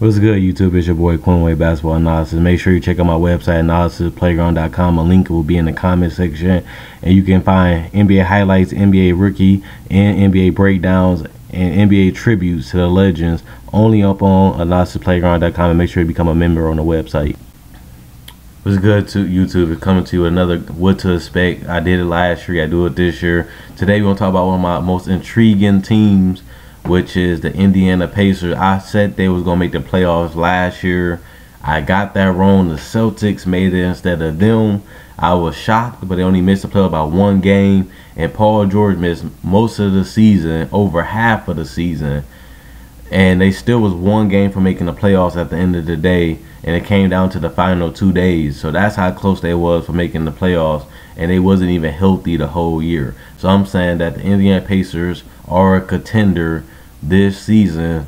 What's good, YouTube? It's your boy Quinway Basketball Analysis. Make sure you check out my website, analysisplayground.com. A link will be in the comment section, and you can find NBA highlights, NBA rookie, and NBA breakdowns, and NBA tributes to the legends only up on analysisplayground.com. And make sure you become a member on the website. What's good to YouTube? It's coming to you another what to expect. I did it last year, I do it this year. Today we're gonna talk about one of my most intriguing teams, which is the Indiana Pacers. I said they was gonna make the playoffs last year. I got that wrong. The Celtics made it instead of them. I was shocked, but they only missed the playoffs by one game, and Paul George missed most of the season, over half of the season, and they still was one game from making the playoffs at the end of the day, and it came down to the final 2 days. So that's how close they was for making the playoffs, and they wasn't even healthy the whole year. So I'm saying that the Indiana Pacers are a contender this season.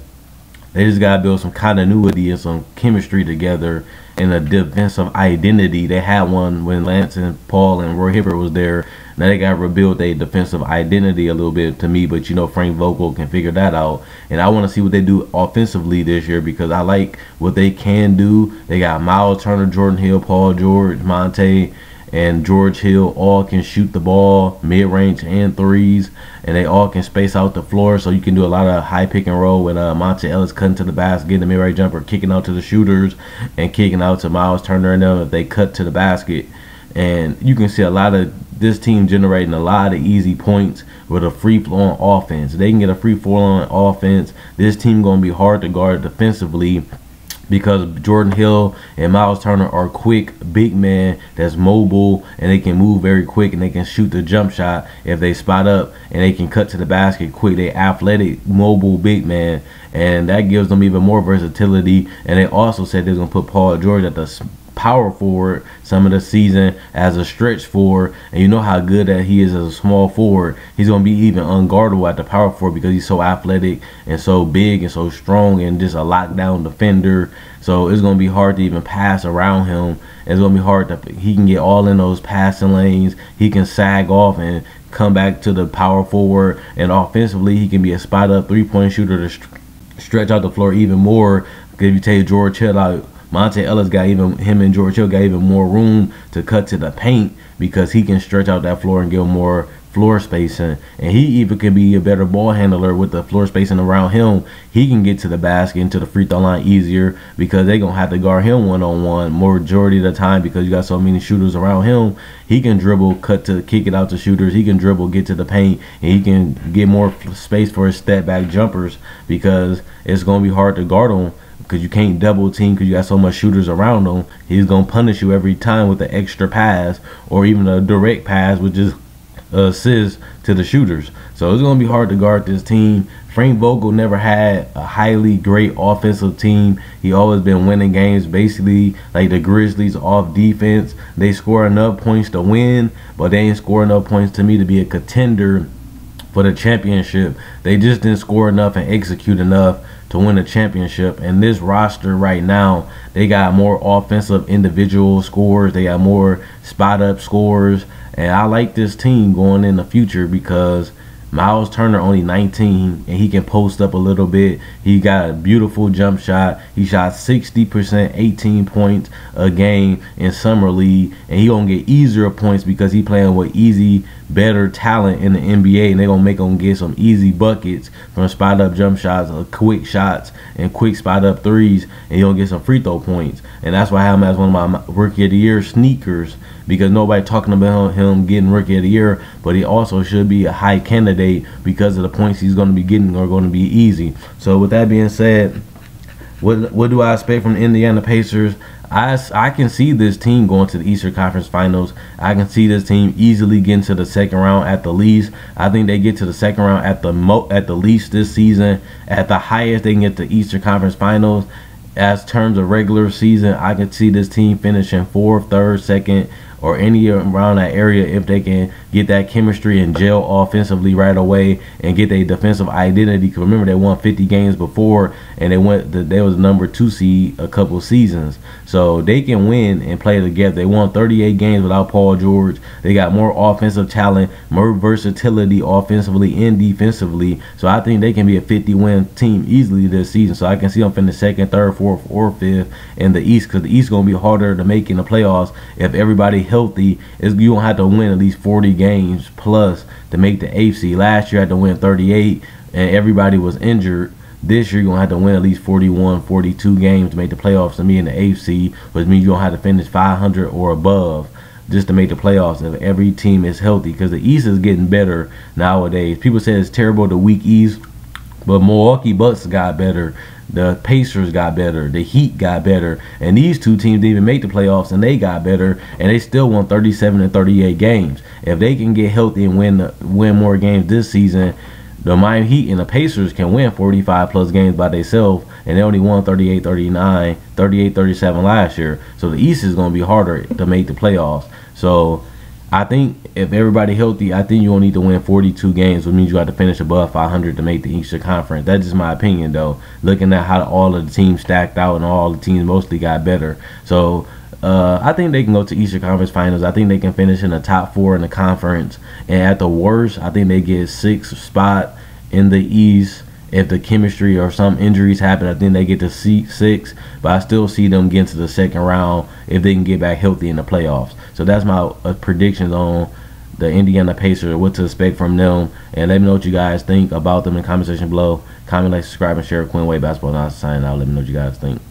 They just gotta build some continuity and some chemistry together and a defensive identity. They had one when Lance and Paul and Roy Hibbert was there. Now they gotta rebuild their defensive identity a little bit to me, but you know Frank Vogel can figure that out. And I want to see what they do offensively this year because I like what they can do. They got Miles Turner, Jordan Hill, Paul George, Monte, and George Hill all can shoot the ball mid-range and threes, and they all can space out the floor, so you can do a lot of high pick and roll with Monte Ellis cutting to the basket, getting the mid-range jumper, kicking out to the shooters, and kicking out to Miles Turner and them if they cut to the basket. And you can see a lot of this team generating a lot of easy points with a free-flowing offense. They can get a free-flowing offense. This team going to be hard to guard defensively, because Jordan Hill and Miles Turner are quick big men that's mobile, and they can move very quick, and they can shoot the jump shot if they spot up, and they can cut to the basket quick. They athletic, mobile big man, and that gives them even more versatility. And they also said they're going to put Paul George at the power forward some of the season as a stretch forward, and you know how good that he is as a small forward. He's going to be even unguardable at the power forward because he's so athletic and so big and so strong and just a lockdown defender. So it's going to be hard to even pass around him. It's going to be hard to, he can get all in those passing lanes. He can sag off and come back to the power forward, and offensively he can be a spot up three-point shooter to stretch out the floor even more. Because if you take George Hill out, Monte Ellis got even, him and George Hill got even more room to cut to the paint because he can stretch out that floor and give more floor spacing. And he even can be a better ball handler with the floor spacing around him. He can get to the basket and to the free throw line easier because they're going to have to guard him one-on-one majority of the time because you got so many shooters around him. He can dribble, cut to kick it out to shooters. He can dribble, get to the paint, and he can get more space for his step back jumpers because it's going to be hard to guard him. Because you can't double team because you got so much shooters around him. He's going to punish you every time with the extra pass or even a direct pass, which is assist to the shooters. So it's going to be hard to guard this team. Frank Vogel never had a highly great offensive team. He always been winning games basically like the Grizzlies off defense. They score enough points to win, but they ain't score enough points to me to be a contender for the championship. They just didn't score enough and execute enough to win a championship. And this roster right now, they got more offensive individual scores. They got more spot up scores. And I like this team going in the future because Miles Turner only 19 and he can post up a little bit. He got a beautiful jump shot. He shot 60%, 18 points a game in summer league, and he gonna get easier points because he playing with easy, better talent in the NBA, and they gonna make him get some easy buckets from spot up jump shots, quick shots, and quick spot up threes, and he gonna get some free throw points. And that's why I have him as one of my rookie of the year sneakers, because nobody talking about him getting rookie of the year, but he also should be a high candidate because of the points he's going to be getting are going to be easy. So with that being said, what do I expect from the Indiana Pacers? I can see this team going to the Eastern Conference Finals. I can see this team easily getting to the second round at the least. I think they get to the second round at the least this season. At the highest, they can get to the Eastern Conference Finals. As terms of regular season, I can see this team finishing 4th, 3rd, 2nd, or any around that area if they can get that chemistry and gel offensively right away and get their defensive identity. Because remember, they won 50 games before, and they was number 2 seed a couple seasons. So they can win and play together. They won 38 games without Paul George. They got more offensive talent, more versatility offensively and defensively. So I think they can be a 50-win team easily this season. So I can see them finish 2nd, 3rd, 4th, or 5th in the East, because the East is going to be harder to make in the playoffs if everybody healthy. You don't have to win at least 40 games plus to make the AFC. Last year, you had to win 38, and everybody was injured. This year, you're going to have to win at least 41, 42 games to make the playoffs to me in the AFC, which means you're going to have to finish 500 or above just to make the playoffs if every team is healthy, because the East is getting better nowadays. People say it's terrible, the weak East, but Milwaukee Bucks got better. The Pacers got better. The Heat got better. And these two teams didn't even make the playoffs, and they got better, and they still won 37 and 38 games. If they can get healthy and win more games this season, the Miami Heat and the Pacers can win 45-plus games by themselves, and they only won 38, 39, 38, 37 last year. So the East is going to be harder to make the playoffs. So I think if everybody healthy, I think you only need to win 42 games, which means you have to finish above 500 to make the Eastern Conference. That's just my opinion, though, looking at how all of the teams stacked out and all the teams mostly got better. So I think they can go to Eastern Conference Finals. I think they can finish in the top 4 in the conference. And at the worst, I think they get 6th spot in the East. If the chemistry or some injuries happen, I think they get to 6. But I still see them getting to the 2nd round if they can get back healthy in the playoffs. So that's my predictions on the Indiana Pacers, what to expect from them. And let me know what you guys think about them in the comment section below. Comment, like, subscribe, and share. Quinn Wade Basketball Analysis signing out. Let me know what you guys think.